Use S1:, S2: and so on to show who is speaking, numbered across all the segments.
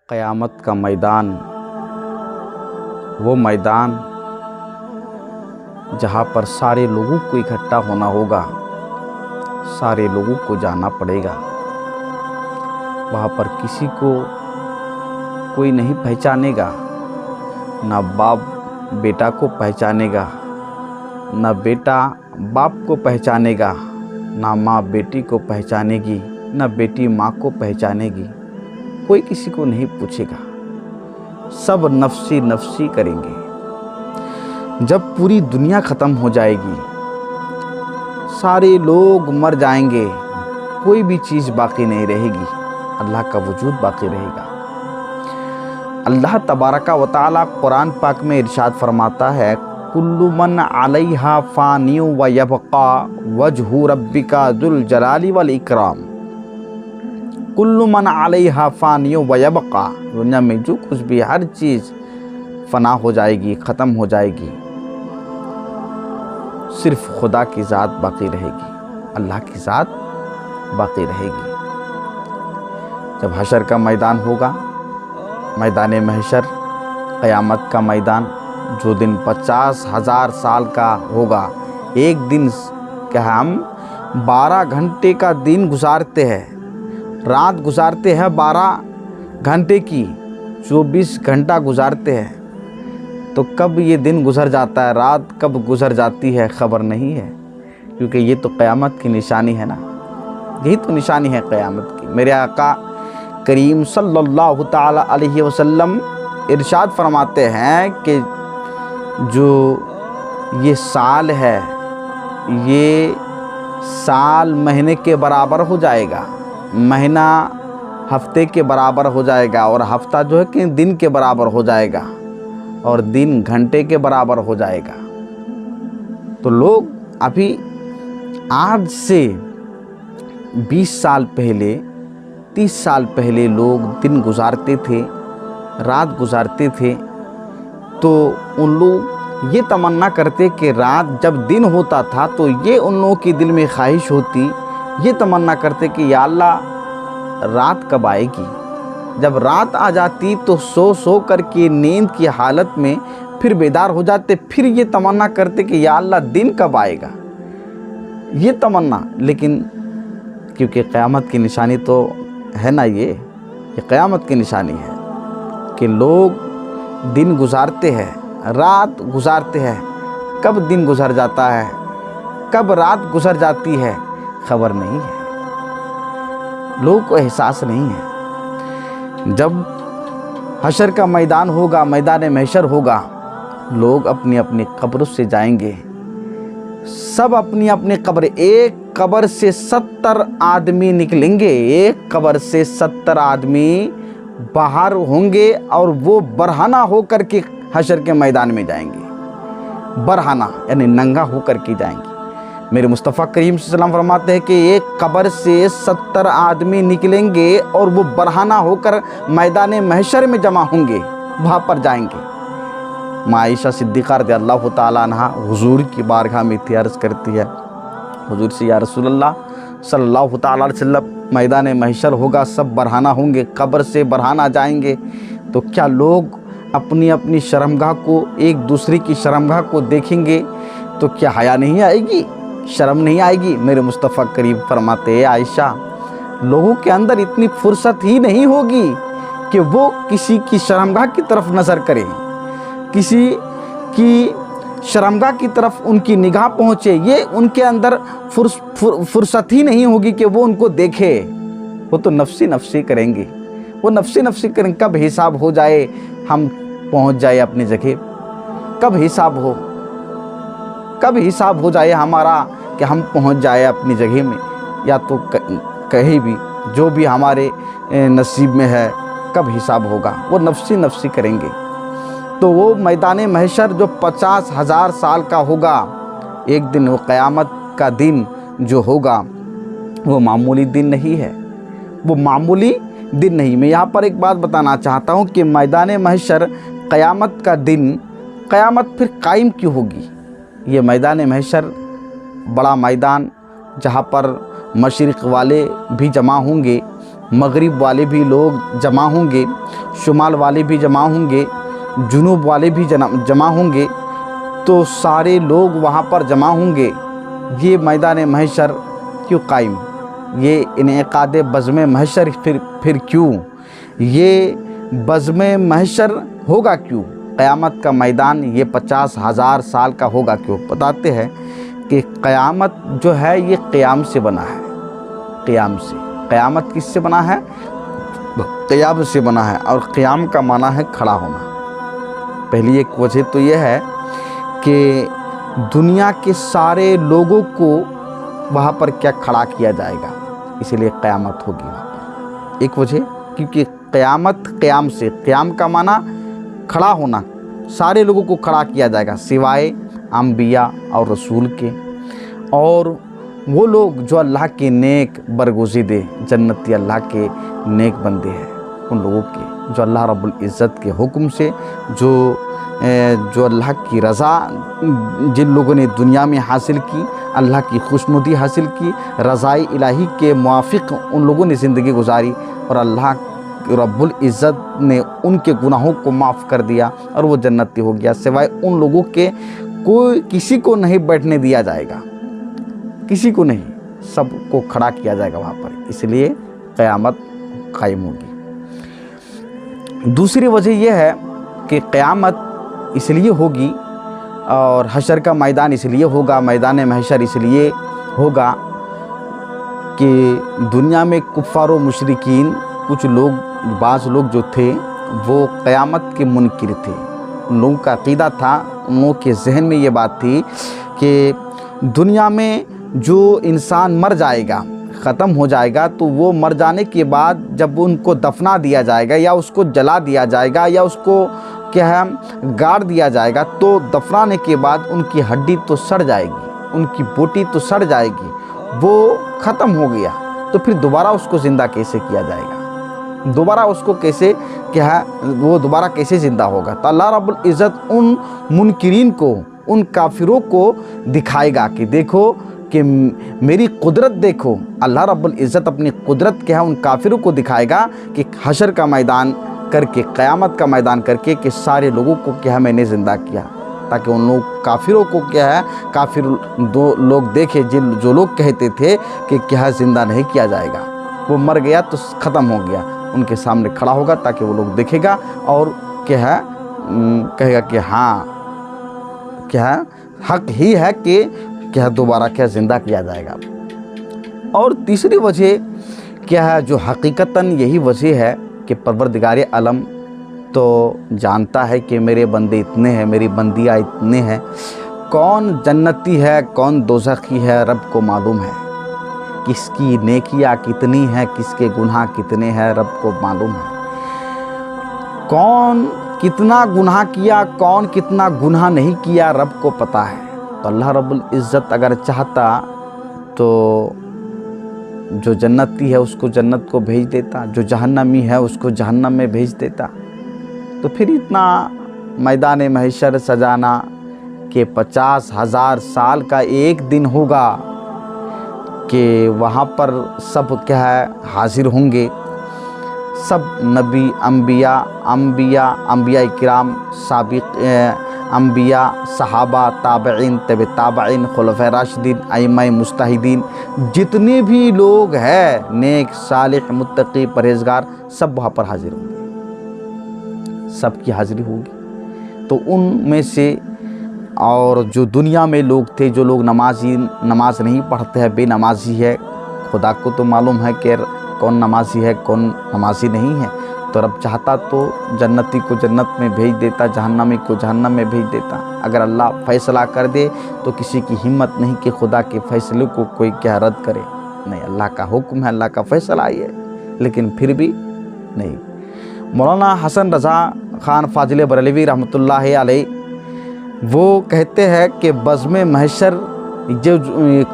S1: क़यामत का मैदान वो मैदान जहाँ पर सारे लोगों को इकट्ठा होना होगा, सारे लोगों को जाना पड़ेगा। वहाँ पर किसी को कोई नहीं पहचानेगा, ना बाप बेटा को पहचानेगा, ना बेटा बाप को पहचानेगा, ना माँ बेटी को पहचानेगी, ना बेटी माँ को पहचानेगी। कोई किसी को नहीं पूछेगा, सब नफ्सी नफ्सी करेंगे। जब पूरी दुनिया ख़त्म हो जाएगी, सारे लोग मर जाएंगे, कोई भी चीज़ बाकी नहीं रहेगी, अल्लाह का वजूद बाकी रहेगा। अल्लाह तबारका व तआला कुरान पाक में इरशाद फरमाता है, कुल्लु मन अलैहा फ़ानी व यबक़ा वजहु रब्बिका ज़ुल जलाली वल इकराम। कुल्लु मन अलैहा फ़ानी व यबक़ा, दुनिया में जो कुछ भी हर चीज़ फ़ना हो जाएगी, ख़त्म हो जाएगी, सिर्फ खुदा की ज़ात बाकी रहेगी, अल्लाह की ज़ात बाकी रहेगी। जब हशर का मैदान होगा, मैदान महशर, क़यामत का मैदान, जो दिन 50,000 साल का होगा, एक दिन क्या हम 12 घंटे का दिन गुजारते हैं, रात गुजारते हैं 12 घंटे की, 24 घंटा गुजारते हैं, तो कब ये दिन गुजर जाता है, रात कब गुजर जाती है खबर नहीं है। क्योंकि ये तो क़यामत की निशानी है ना, यही तो निशानी है क़यामत की। मेरे आका करीम सल्लल्लाहु ताला अलैहि वसल्लम इरशाद फरमाते हैं कि जो ये साल है, ये साल महीने के बराबर हो जाएगा, महीना हफ्ते के बराबर हो जाएगा, और हफ्ता जो है कि दिन के बराबर हो जाएगा, और दिन घंटे के बराबर हो जाएगा। तो लोग अभी आज से 20 साल पहले, 30 साल पहले लोग दिन गुजारते थे, रात गुजारते थे, तो उन लोग ये तमन्ना करते कि रात जब दिन होता था तो ये उन लोगों के दिल में ख्वाहिश होती, ये तमन्ना करते कि या अल्लाह रात कब आएगी। जब रात आ जाती तो सो सो करके नींद की हालत में फिर बेदार हो जाते, फिर ये तमन्ना करते कि या अल्लाह दिन कब आएगा, ये तमन्ना। लेकिन क्योंकि क़यामत की निशानी तो है ना, ये क़यामत की निशानी है कि लोग दिन गुजारते हैं, रात गुजारते हैं, कब दिन गुजर जाता है, कब रात गुजर जाती है खबर नहीं है, लोगों को एहसास नहीं है। जब हशर का मैदान होगा, मैदान महशर होगा, लोग अपनी अपनी कब्र से जाएंगे, सब अपनी अपनी कब्र, एक कब्र से 70 आदमी निकलेंगे, एक कब्र से 70 आदमी बाहर होंगे, और वो बरहाना होकर के हशर के मैदान में जाएंगे। बरहाना यानी नंगा होकर के जाएंगे। मेरे मुस्तफ़ा करीम सल्लल्लाहु अलैहि वसल्लम फरमाते हैं कि एक कब्र से 70 आदमी निकलेंगे और वो बरहाना होकर मैदान महशर में जमा होंगे, वहाँ पर जाएंगे। माँ आयशा सिद्दीक़ा रज़ियल्लाहु ताला अन्हा हुजूर की बारगाह में अर्ज़ करती है, हुजूर से या रसूलल्लाह सल्लल्लाहु ताला अलैहि वसल्लम, मैदान महशर होगा, सब बरहाना होंगे, कब्र से बरहाना जाएंगे, तो क्या लोग अपनी अपनी शर्मगाह को, एक दूसरे की शर्मगाह को देखेंगे तो क्या हया नहीं आएगी, शर्म नहीं आएगी। मेरे मुस्तफ़ा करीम फरमाते हैं, आयशा, लोगों के अंदर इतनी फुर्सत ही नहीं होगी कि वो किसी की शर्मगाह की तरफ नज़र करें, किसी की शर्मगाह की तरफ उनकी निगाह पहुँचे, ये उनके अंदर फुर्सत ही नहीं होगी कि वो उनको देखे। वो तो नफ्सी नफ्सी करेंगे, वो नफ्सी नफ्सी करेंगे। कब हिसाब हो जाए, हम पहुँच जाए अपनी जगह, कब हिसाब हो, कब हिसाब हो जाए हमारा कि हम पहुंच जाए अपनी जगह में, या तो कहीं भी जो भी हमारे नसीब में है, कब हिसाब होगा, वो नफ्सी नफ्सी करेंगे। तो वो मैदान महशर जो 50,000 साल का होगा, एक दिन वो क़यामत का दिन जो होगा, वो मामूली दिन नहीं है, वो मामूली दिन नहीं। मैं यहाँ पर एक बात बताना चाहता हूँ कि मैदान महशर, क़यामत का दिन, क़यामत फिर कायम क्यों होगी। ये मैदान महशर बड़ा मैदान, जहाँ पर मशरिक़ वाले भी जमा होंगे, मगरिब वाले भी लोग जमा होंगे, शुमाल वाले भी जमा होंगे, जुनूब वाले भी जमा होंगे, तो सारे लोग वहाँ पर जमा होंगे। ये मैदान महशर क्यों कायम, ये इनेकाद बज़्म महशर फिर क्यों, ये बज़्म महशर होगा क्यों, क़यामत का मैदान ये 50,000 साल का होगा क्यों। बताते हैं कि क़यामत जो है ये क़याम से बना है, क़याम से। क़यामत किससे बना है? क़याम से बना है, और क़याम का माना है खड़ा होना। पहली एक वजह तो ये है कि दुनिया के सारे लोगों को वहाँ पर क्या खड़ा किया जाएगा, इसीलिए क़यामत होगी वहाँ पर। एक वजह, क्योंकि क़यामत क़याम से, क़याम का माना खड़ा होना, सारे लोगों को खड़ा किया जाएगा सिवाय अंबिया और रसूल के, और वो लोग जो अल्लाह के नेक बरगुज़ीदे जन्नती अल्लाह के नेक बंदे हैं, उन लोगों के जो अल्लाह रब्बुल इज़्ज़त के हुक्म से जो अल्लाह की रज़ा जिन लोगों ने दुनिया में हासिल की, अल्लाह की खुशनुदी हासिल की, रज़ाई इलाही के मुआफ़िक़ उन लोगों ने ज़िंदगी गुजारी, और अल्लाह रब्बुल इज़्ज़त ने उनके गुनाहों को माफ़ कर दिया और वो जन्नती हो गया। सिवाय उन लोगों के कोई किसी को नहीं बैठने दिया जाएगा, किसी को नहीं, सबको खड़ा किया जाएगा वहाँ पर, इसलिए क़यामत कायम होगी। दूसरी वजह यह है कि क़यामत इसलिए होगी और हशर का मैदान इसलिए होगा, मैदान महशर इसलिए होगा कि दुनिया में कुफ़ार व मुशरिकीन कुछ लोग, बाज़ लोग जो थे वो क़यामत के मुनकिर थे। उन लोगों का अक़ीदा था, उन लोगों के जहन में ये बात थी कि दुनिया में जो इंसान मर जाएगा, ख़त्म हो जाएगा, तो वो मर जाने के बाद जब उनको दफना दिया जाएगा या उसको जला दिया जाएगा या उसको क्या है गाड़ दिया जाएगा, तो दफनाने के बाद उनकी हड्डी तो सड़ जाएगी, उनकी बोटी तो सड़ जाएगी, वो ख़त्म हो गया, तो फिर दोबारा उसको ज़िंदा कैसे किया जाएगा, दोबारा उसको कैसे क्या है वो दोबारा कैसे ज़िंदा होगा। तो अल्लाह रब्बुल इज़्ज़त उन मुनकिरीन को, उन काफिरों को दिखाएगा कि देखो कि मेरी कुदरत देखो। अल्लाह रब्बुल इज़्ज़त अपनी कुदरत क्या है उन काफिरों को दिखाएगा कि हशर का मैदान करके, क़यामत का मैदान करके, कि सारे लोगों को क्या है मैंने ज़िंदा किया, ताकि उन लोग काफिरों को क्या है, काफिर दो लोग देखे जो लोग कहते थे कि क्या है ज़िंदा नहीं किया जाएगा, वो मर गया तो ख़त्म हो गया, उनके सामने खड़ा होगा ताकि वो लोग देखेगा और क्या है कहेगा कि हाँ क्या है हक ही है कि क्या दोबारा क्या ज़िंदा किया जाएगा। और तीसरी वजह क्या है, जो हकीकतन यही वजह है कि परवरदिगार आलम तो जानता है कि मेरे बंदे इतने हैं, मेरी बंदियाँ इतने हैं, कौन जन्नती है कौन दोज़खी है रब को मालूम है, किसकी नेकियां कितनी हैं किसके गुनाह कितने हैं रब को मालूम है, कौन कितना गुनाह किया कौन कितना गुनाह नहीं किया रब को पता है। तो अल्लाह रब्बुल इज़्ज़त अगर चाहता तो जो जन्नती है उसको जन्नत को भेज देता, जो जहन्नमी है उसको जहन्नम में भेज देता। तो फिर इतना मैदान महशर सजाना कि 50,000 साल का एक दिन होगा कि वहाँ पर सब क्या है हाजिर होंगे, सब नबी अंबिया इकराम साबिक़ अंबिया सहाबा ताबईन तब ताबईन खुलफ़ाए राशिदीन अइम्मा मुज्तहिदीन, जितने भी लोग हैं नेक सालिह मुत्तकी परहेज़गार, सब वहाँ पर हाजिर होंगे, सबकी हाज़िरी होगी। तो उनमें से और जो दुनिया में लोग थे, जो लोग नमाज नहीं पढ़ते हैं, बेनमाजी है, खुदा को तो मालूम है कि कौन नमाजी है कौन नमाजी नहीं है, तो रब चाहता तो जन्नती को जन्नत में भेज देता, जहन्नमी को जहन्नम में भेज देता। अगर अल्लाह फ़ैसला कर दे तो किसी की हिम्मत नहीं कि खुदा के फ़ैसले को कोई क्या रद्द करे, नहीं, अल्लाह का हुक्म है, अल्लाह का फ़ैसला ही है, लेकिन फिर भी नहीं। मौलाना हसन रज़ा ख़ान फ़ाज़िल बरेलवी रहमतुल्लाहि अलैह वो कहते हैं कि बज़्म महशर जो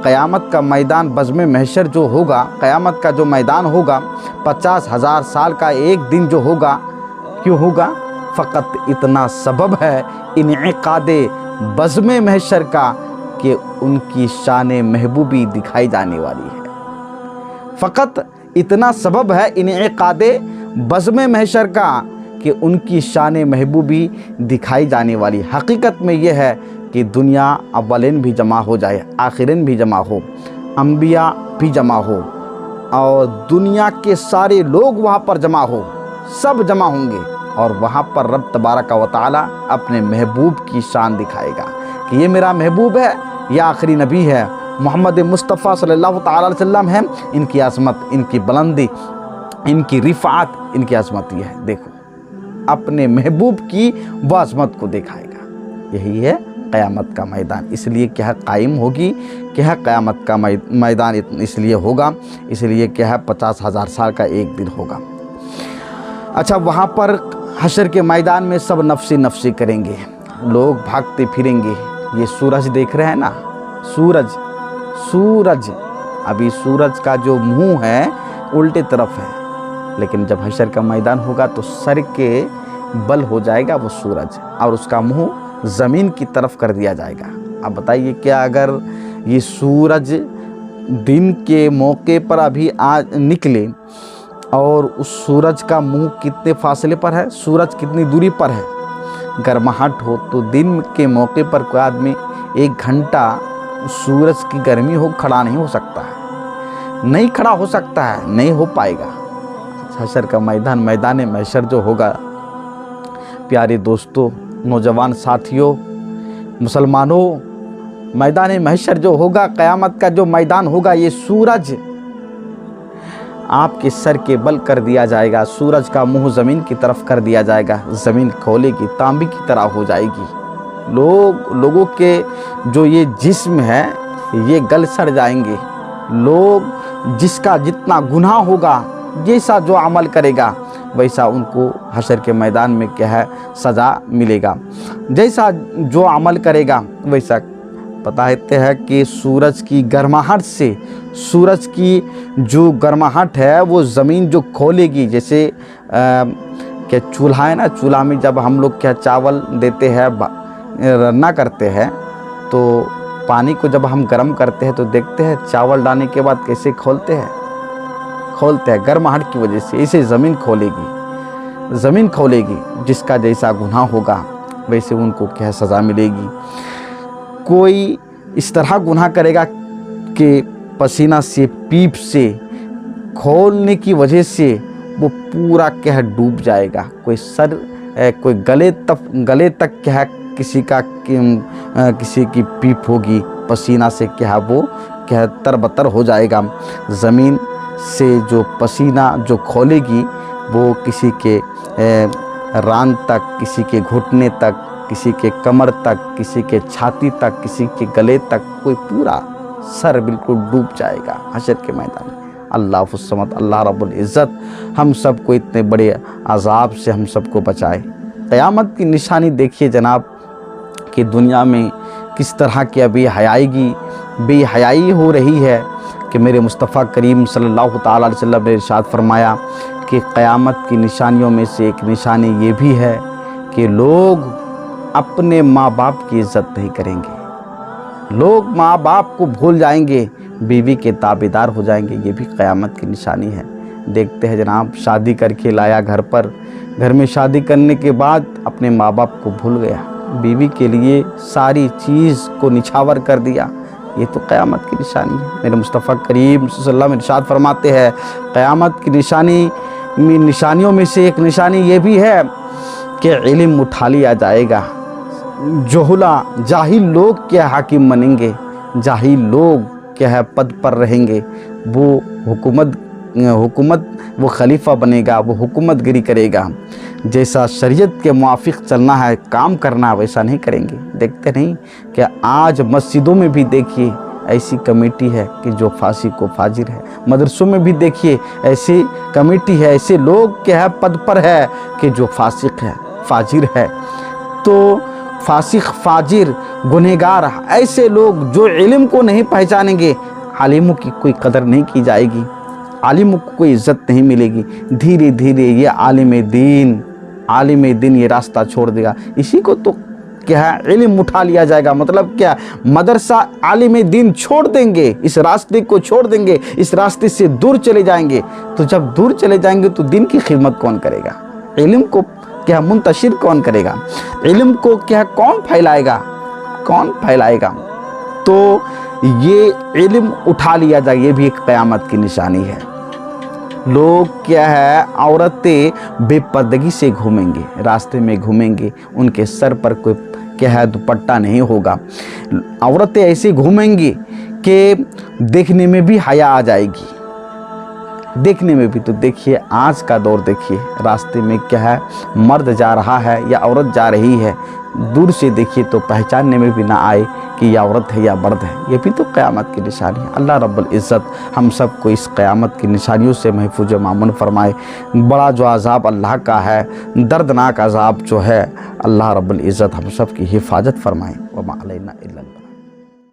S1: क़यामत का मैदान, बज़्म महशर जो होगा, क़यामत का जो मैदान होगा 50,000 साल का एक दिन जो होगा, क्यों होगा, फ़कत इतना सबब है इनेक़ादे बज़्म महशर का कि उनकी शान महबूबी दिखाई जाने वाली है। फ़कत इतना सबब है इनेकादे बज़्म महशर का कि उनकी शान महबूबी दिखाई जाने वाली। हकीकत में यह है कि दुनिया अव्वलिन भी जमा हो जाए, आखिरिन भी जमा हो, अंबिया भी जमा हो और दुनिया के सारे लोग वहाँ पर जमा हो, सब जमा होंगे और वहाँ पर रब तबारक व तआला अपने महबूब की शान दिखाएगा कि ये मेरा महबूब है, ये आखिरी नबी है, मोहम्मद मुस्तफ़ा सल्लल्लाहु तआला अलैहि वसल्लम है। इनकी अज़मत, इनकी बुलंदी, इनकी रिफ़ात, इनकी अज़मत ये है। देखो अपने महबूब की वह अज़मत को दिखाएगा। यही है क़यामत का मैदान। इसलिए क्या कायम होगी, क्या क़यामत का मैदान इसलिए होगा, इसलिए क्या है 50,000 साल का एक दिन होगा। अच्छा, वहाँ पर हशर के मैदान में सब नफ्सी नफ्सी करेंगे, लोग भागते फिरेंगे। ये सूरज देख रहे हैं ना, सूरज अभी सूरज का जो मुंह है उल्टे तरफ है, लेकिन जब हशर का मैदान होगा तो सर के बल हो जाएगा वो सूरज और उसका मुंह ज़मीन की तरफ कर दिया जाएगा। अब बताइए क्या अगर ये सूरज दिन के मौके पर अभी आज निकले और उस सूरज का मुंह कितने फासले पर है, सूरज कितनी दूरी पर है, गर्माहट हो तो दिन के मौके पर कोई आदमी 1 घंटा सूरज की गर्मी हो खड़ा नहीं हो सकता है, नहीं खड़ा हो सकता है, नहीं हो पाएगा। हशर का मैदान, मैदान महशर जो होगा, प्यारे दोस्तों, नौजवान साथियों, मुसलमानों, मैदान महशर जो होगा, क़यामत का जो मैदान होगा, ये सूरज आपके सर के बल कर दिया जाएगा, सूरज का मुंह ज़मीन की तरफ कर दिया जाएगा, ज़मीन खोलेगी, तांबी की तरह हो जाएगी। लोगों के जो ये जिस्म है ये गल सड़ जाएंगे। लोग जिसका जितना गुनाह होगा, जैसा जो अमल करेगा वैसा उनको हशर के मैदान में क्या है सज़ा मिलेगा। जैसा जो अमल करेगा वैसा। बताते हैं कि सूरज की गर्माहट से, सूरज की जो गर्माहट है वो ज़मीन जो खोलेगी, जैसे क्या चूल्हा है ना, चूल्हा में जब हम लोग क्या चावल देते हैं, रन्ना करते हैं, तो पानी को जब हम गर्म करते हैं तो देखते हैं चावल डालने के बाद कैसे खोलते हैं गर्माहट की वजह से। इसे ज़मीन खोलेगी। जिसका जैसा गुनाह होगा वैसे उनको क्या सज़ा मिलेगी। कोई इस तरह गुनाह करेगा कि पसीना से, पीप से खोलने की वजह से वो पूरा क्या डूब जाएगा। कोई गले तक क्या किसी की पीप होगी, पसीना से क्या वो क्या तरबतर हो जाएगा। ज़मीन से जो पसीना जो खोलेगी वो किसी के रान तक, किसी के घुटने तक, किसी के कमर तक, किसी के छाती तक, किसी के गले तक, कोई पूरा सर बिल्कुल डूब जाएगा हशर के मैदान में। अल्लाह फुस्समत, अल्लाह रब्बुल इज़्ज़त हम सबको इतने बड़े अज़ाब से हम सबको बचाए। क़यामत की निशानी देखिए जनाब कि दुनिया में किस तरह की अभी बेहयाई हो रही है कि मेरे मुस्तफ़ा करीम सल्लल्लाहु ताला अलैहि वसल्लम ने इरशाद फरमाया कि क़यामत की निशानियों में से एक निशानी ये भी है कि लोग अपने माँ बाप की इज़्ज़त नहीं करेंगे। लोग माँ बाप को भूल जाएंगे, बीवी के ताबेदार हो जाएंगे। ये भी क़यामत की निशानी है। देखते हैं जनाब, शादी करके लाया घर में शादी करने के बाद अपने माँ बाप को भूल गया, बीवी के लिए सारी चीज़ को निछावर कर दिया। ये तो क़यामत की निशानी है। मेरे मुस्तफ़ा करीम सल्लल्लाहु अलैहि वसल्लम इरशाद फरमाते हैं क़यामत की निशानियों में से एक निशानी ये भी है कि इल्म उठा लिया जाएगा। जाहिल लोग क्या हाकिम बनेंगे, जाहिल लोग क्या है पद पर रहेंगे। वो हुकूमत वो खलीफा बनेगा, वो हुकूमतगिरी करेगा। जैसा शरीयत के मुआफिक चलना है, काम करना है, वैसा नहीं करेंगे। देखते नहीं कि आज मस्जिदों में भी देखिए ऐसी कमेटी है कि जो फासिक व फाजिर है। मदरसों में भी देखिए ऐसी कमेटी है, ऐसे लोग क्या है पद पर है कि जो फासिक है, फाजिर है। तो फासिक, फाजिर, गुनहगार, ऐसे लोग जो इल्म को नहीं पहचानेंगे, आलिमों की कोई कदर नहीं की जाएगी, आलिमों को कोई इज़्ज़त नहीं मिलेगी। धीरे धीरे ये आलिम दीन ये रास्ता छोड़ देगा। इसी को तो क्या है इल्म उठा लिया जाएगा। मतलब क्या, मदरसा आलिम दीन छोड़ देंगे, इस रास्ते को छोड़ देंगे, इस रास्ते से दूर चले जाएंगे। तो जब दूर चले जाएंगे तो दीन की खिदमत कौन करेगा, इल्म को क्या मुंतशिर कौन करेगा, इल्म को क्या कौन फैलाएगा, कौन फैलाएगा। तो ये इल्म उठा लिया जाए, ये भी एक क़यामत की निशानी है। लोग क्या है, औरतें बेपर्दगी से घूमेंगे, रास्ते में घूमेंगे, उनके सर पर कोई क्या है दुपट्टा नहीं होगा। औरतें ऐसे घूमेंगी कि देखने में भी हया आ जाएगी, देखने में भी। तो देखिए आज का दौर देखिए, रास्ते में क्या है मर्द जा रहा है या औरत जा रही है, दूर से देखिए तो पहचानने में भी ना आए कि यह औरत है या मर्द है। ये भी तो क़यामत की निशानी है। अल्लाह रब्बुल इज़्ज़त हम सब को इस क़यामत की निशानियों से महफूज मामून फरमाए। बड़ा जो अज़ाब अल्लाह का है, दर्दनाक अज़ाब जो है, अल्लाह रब्बुल इज़्ज़त हम सब की हिफाजत फरमाए। व मा अलैना इल्ला